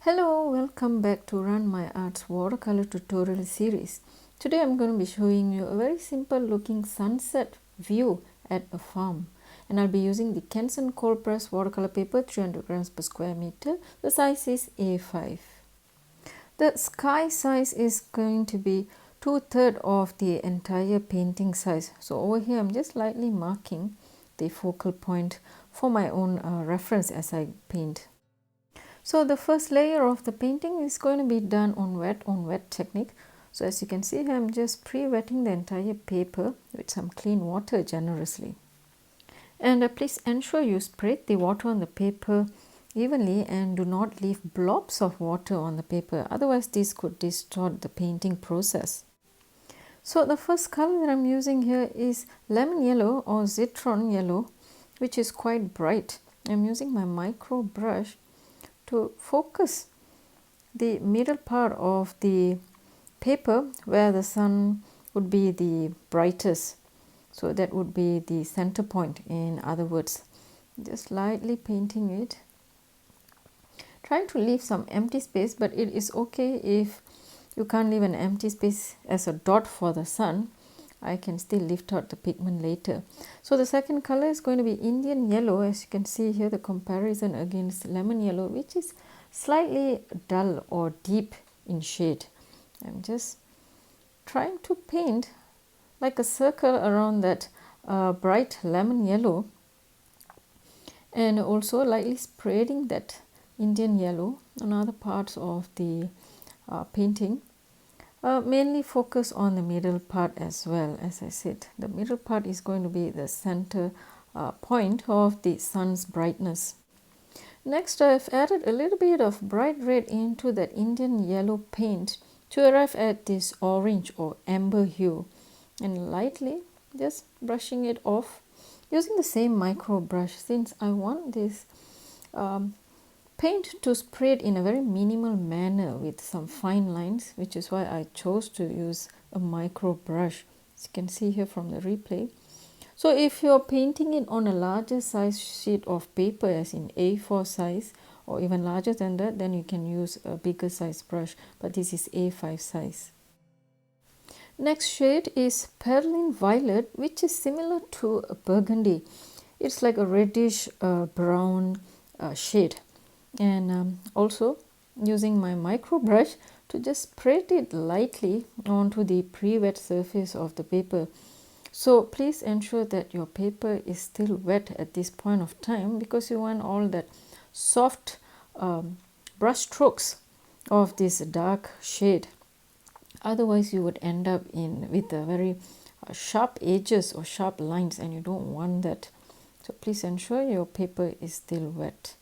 Hello, welcome back to Run My Arts watercolor tutorial series. Today I'm going to be showing you a very simple looking sunset view at a farm, and I'll be using the Canson cold press watercolor paper 300 grams per square meter. The size is A5. The sky size is going to be 2/3 of the entire painting size. So over here I'm just lightly marking the focal point for my own reference as I paint. So the first layer of the painting is going to be done on wet technique. So as you can see here, I'm just pre-wetting the entire paper with some clean water generously. And please ensure you spread the water on the paper evenly and do not leave blobs of water on the paper. Otherwise this could distort the painting process. So the first color that I'm using here is lemon yellow or citron yellow, which is quite bright. I'm using my micro brush to focus the middle part of the paper where the sun would be the brightest. So that would be the center point, in other words. Just lightly painting it. Trying to leave some empty space, but it is okay if you can't leave an empty space as a dot for the sun. I can still lift out the pigment later. So the second color is going to be Indian yellow. As you can see here, the comparison against lemon yellow, which is slightly dull or deep in shade. I'm just trying to paint like a circle around that bright lemon yellow, and also lightly spreading that Indian yellow on other parts of the painting. Mainly focus on the middle part as well. As I said, the middle part is going to be the center point of the sun's brightness. Next, I've added a little bit of bright red into that Indian yellow paint to arrive at this orange or amber hue, and lightly just brushing it off using the same micro brush, since I want this paint to spread in a very minimal manner with some fine lines, which is why I chose to use a micro brush, as you can see here from the replay. So if you're painting it on a larger size sheet of paper, as in A4 size or even larger than that, then you can use a bigger size brush, but this is A5 size. Next shade is Perlin Violet, which is similar to a burgundy. It's like a reddish brown shade. And also using my micro brush to just spread it lightly onto the pre-wet surface of the paper. So please ensure that your paper is still wet at this point of time, because you want all that soft brush strokes of this dark shade. Otherwise you would end up with a very sharp edges or sharp lines, and you don't want that. So please ensure your paper is still wet.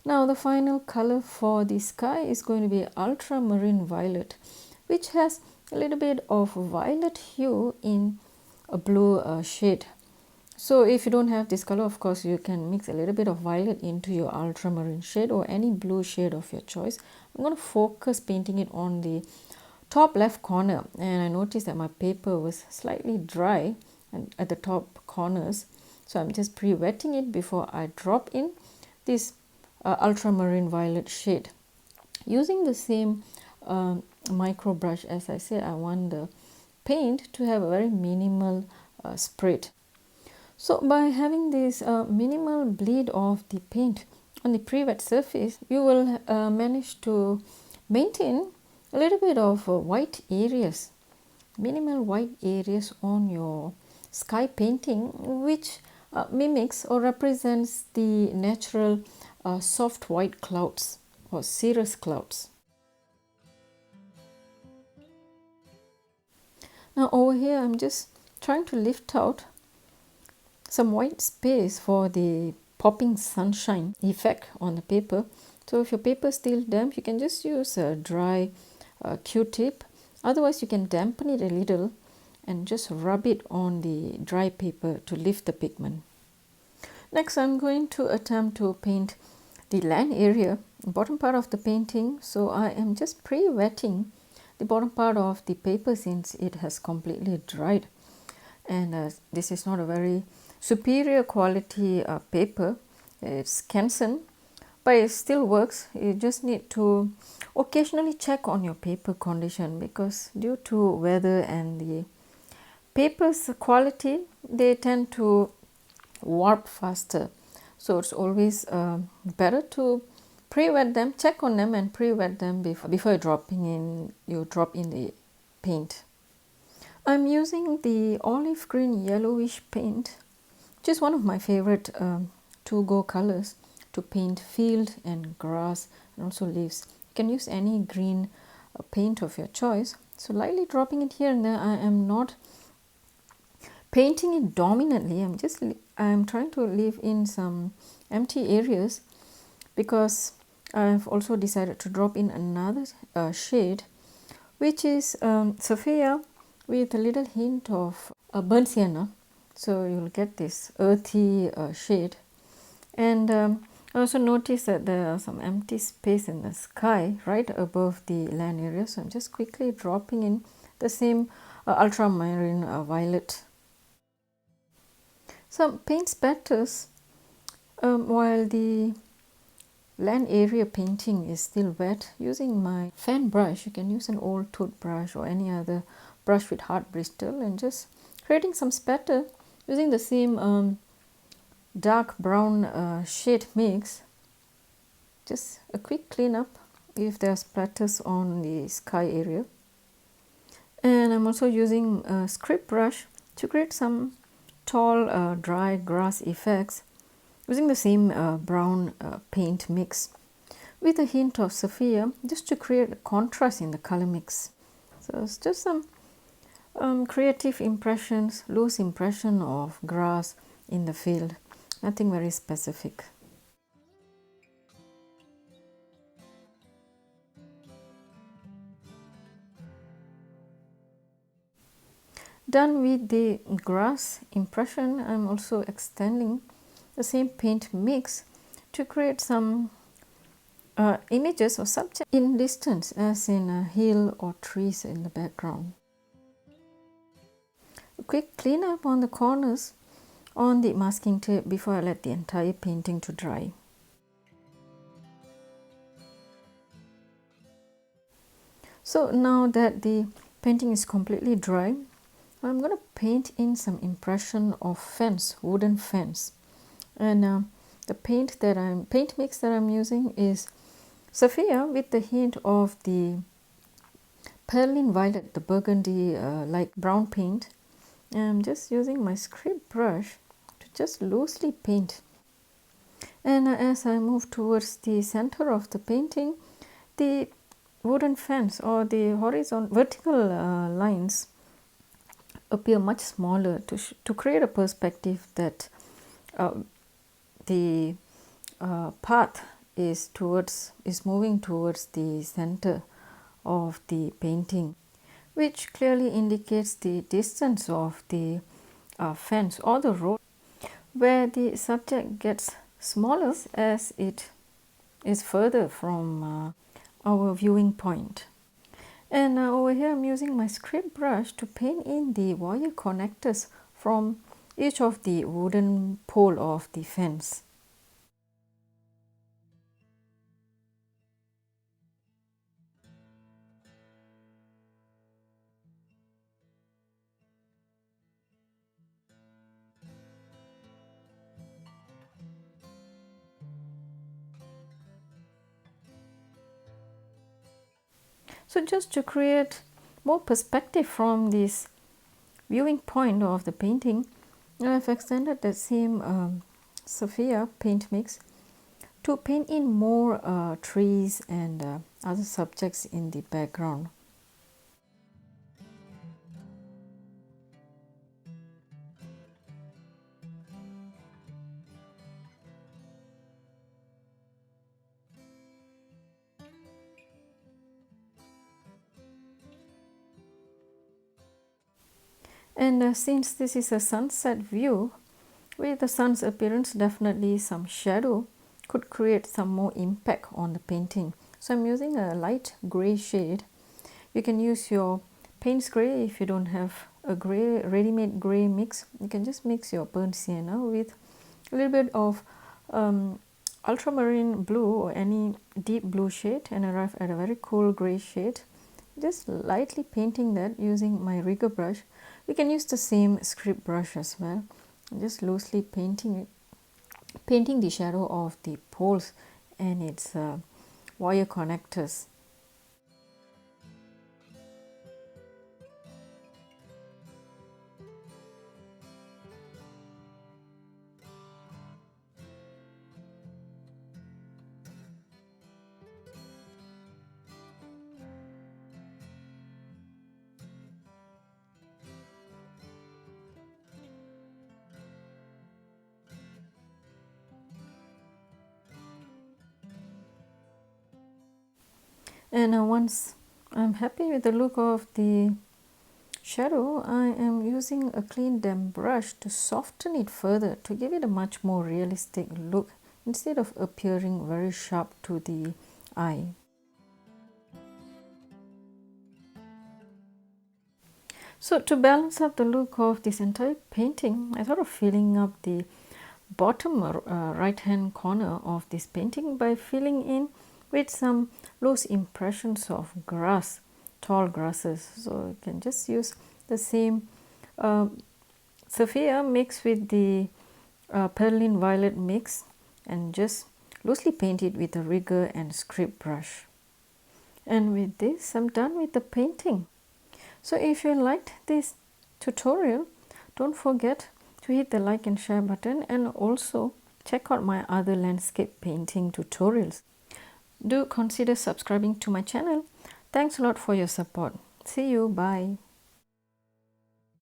Now the final color for the sky is going to be ultramarine violet, which has a little bit of violet hue in a blue shade. So if you don't have this color, of course you can mix a little bit of violet into your ultramarine shade or any blue shade of your choice. I'm going to focus painting it on the top left corner, and I noticed that my paper was slightly dry and at the top corners, so I'm just pre-wetting it before I drop in this ultramarine violet shade. Using the same micro brush, as I said, I want the paint to have a very minimal spread. So by having this minimal bleed of the paint on the pre-wet surface, you will manage to maintain a little bit of white areas, minimal white areas on your sky painting, which mimics or represents the natural soft white clouds or cirrus clouds. Now over here I'm just trying to lift out some white space for the popping sunshine effect on the paper. So if your paper is still damp, you can just use a dry Q-tip. Otherwise you can dampen it a little and just rub it on the dry paper to lift the pigment. Next I'm going to attempt to paint the land area, bottom part of the painting. So I am just pre-wetting the bottom part of the paper since it has completely dried, and this is not a very superior quality paper. It's Canson, but it still works. You just need to occasionally check on your paper condition, because due to weather and the paper's quality, they tend to warp faster. So it's always better to pre-wet them, check on them and pre-wet them before you drop in the paint. I'm using the olive green yellowish paint, which is one of my favorite to-go colors to paint field and grass and also leaves. You can use any green paint of your choice. So lightly dropping it here and there. I am not painting it dominantly. I'm trying to leave in some empty areas, because I've also decided to drop in another shade, which is Sophia with a little hint of burnt sienna. So you'll get this earthy shade. And I also noticed that there are some empty space in the sky right above the land area. So I'm just quickly dropping in the same ultramarine violet. Some paint spatters while the land area painting is still wet. Using my fan brush, you can use an old toothbrush or any other brush with hard bristle, and just creating some spatter using the same dark brown shade mix. Just a quick cleanup if there are splatters on the sky area. And I'm also using a script brush to create some tall dry grass effects using the same brown paint mix with a hint of Sophia, just to create a contrast in the color mix. So it's just some creative impressions, loose impression of grass in the field, nothing very specific. Done with the grass impression, I'm also extending the same paint mix to create some images or subjects in distance, as in a hill or trees in the background. A quick cleanup on the corners on the masking tape before I let the entire painting to dry. So now that the painting is completely dry, I'm going to paint in some impression of fence, wooden fence. And the paint mix that I'm using is Sophia with the hint of the perlin violet, the burgundy like brown paint. And I'm just using my script brush to just loosely paint. And as I move towards the center of the painting, the wooden fence or the vertical lines appear much smaller to create a perspective that the path is moving towards the center of the painting, which clearly indicates the distance of the fence or the road, where the subject gets smaller as it is further from our viewing point. And over here I'm using my script brush to paint in the wire connectors from each of the wooden pole of the fence. So just to create more perspective from this viewing point of the painting, I've extended the same Sophia paint mix to paint in more trees and other subjects in the background. And since this is a sunset view, with the sun's appearance, definitely some shadow could create some more impact on the painting. So I'm using a light gray shade. You can use your Payne's grey. If you don't have a grey, ready-made grey mix, you can just mix your burnt sienna with a little bit of ultramarine blue or any deep blue shade and arrive at a very cool grey shade. Just lightly painting that using my rigger brush. You can use the same script brush as well. Just loosely painting the shadow of the poles and its wire connectors. And once I'm happy with the look of the shadow, I am using a clean damp brush to soften it further to give it a much more realistic look instead of appearing very sharp to the eye. So to balance up the look of this entire painting, I thought of filling up the bottom right hand corner of this painting by filling in with some loose impressions of grass, tall grasses. So you can just use the same Saphia mixed with the Perlin Violet mix and just loosely paint it with a rigger and script brush. And with this, I'm done with the painting. So if you liked this tutorial, don't forget to hit the like and share button, and also check out my other landscape painting tutorials. Do consider subscribing to my channel. Thanks a lot for your support. See you. Bye.